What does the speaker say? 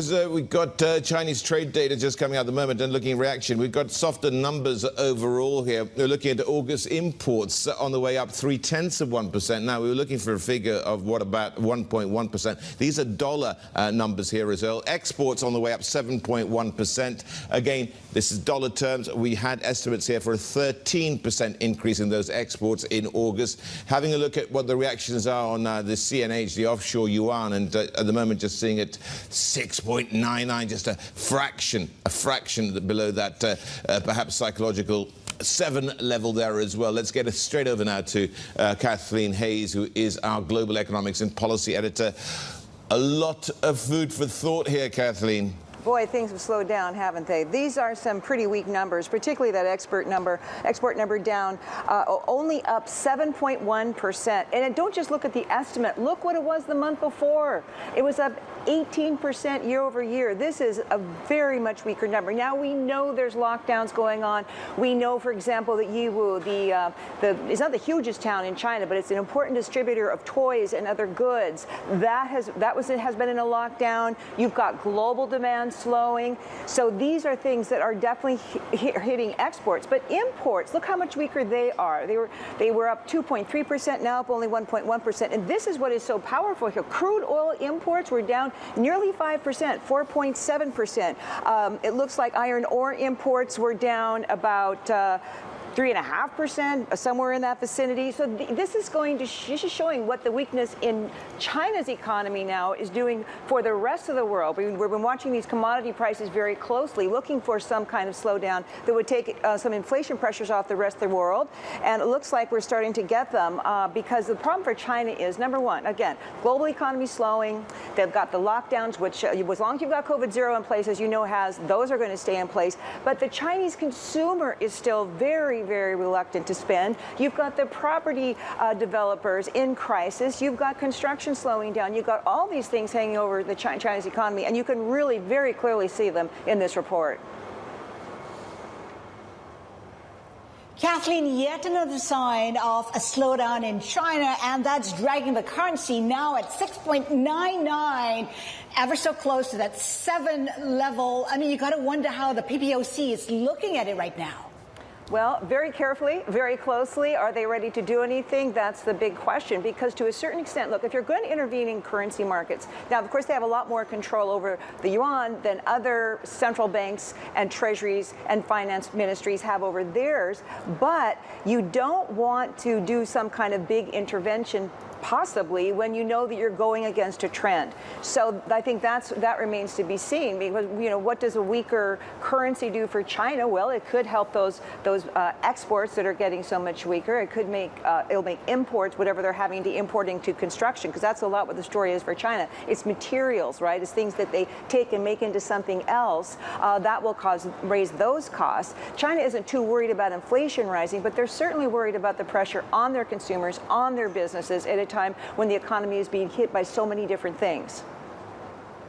We've got Chinese trade data just coming out at the moment and looking at reaction. We've got softer numbers overall here. We're looking at August imports on the way up 0.3%. Now, we were looking for a figure of what about 1.1%. These are dollar numbers here as well. Exports on the way up 7.1%. Again, this is dollar terms. We had estimates here for a 13% increase in those exports in August. Having a look at what the reactions are on the CNH, the offshore yuan, and at the moment just seeing it 6.99, just a fraction below that perhaps psychological 7 level there as well. Let's get straight over now to Kathleen Hays, who is our global economics and policy editor. A lot of food for thought here, Kathleen. Boy, things have slowed down, haven't they? These are some pretty weak numbers, particularly that export number down, only up 7.1%. And don't just look at the estimate. Look what it was the month before. It was up 18% year over year. This is a very much weaker number. Now we know there's lockdowns going on. We know, for example, that Yiwu, it's not the hugest town in China, but it's an important distributor of toys and other goods. That has been in a lockdown. You've got global demand slowing. So these are things that are definitely hitting exports. But imports, look how much weaker they are. They were up 2.3%, now up only 1.1%. And this is what is so powerful here. Crude oil imports were down nearly 5%, 4.7%. It looks like iron ore imports were down about 3.5%, somewhere in that vicinity. So this is showing what the weakness in China's economy now is doing for the rest of the world. We've been watching these commodity prices very closely, looking for some kind of slowdown that would take some inflation pressures off the rest of the world. And it looks like we're starting to get them because the problem for China is, number one, again, global economy slowing. They've got the lockdowns, which as long as you've got COVID-0 in place, as you know, those are going to stay in place. But the Chinese consumer is still very reluctant to spend. You've got the property developers in crisis. You've got construction slowing down. You've got all these things hanging over the Chinese economy, and you can really very clearly see them in this report. Kathleen, yet another sign of a slowdown in China, and that's dragging the currency now at 6.99, ever so close to that 7 level. I mean, you got to wonder how the PBOC is looking at it right now. Well, very carefully, very closely. Are they ready to do anything? That's the big question, because to a certain extent, look, if you're going to intervene in currency markets, now, of course, they have a lot more control over the yuan than other central banks and treasuries and finance ministries have over theirs, but you don't want to do some kind of big intervention possibly when you know that you're going against a trend. So I think that remains to be seen, because what does a weaker currency do for China? Well, it could help those exports that are getting so much weaker. It could it'll make imports, whatever they're having to importing to construction, because that's a lot what the story is for China. It's materials, right? It's things that they take and make into something else that will raise those costs. China isn't too worried about inflation rising, but they're certainly worried about the pressure on their consumers, on their businesses at a time when the economy is being hit by so many different things.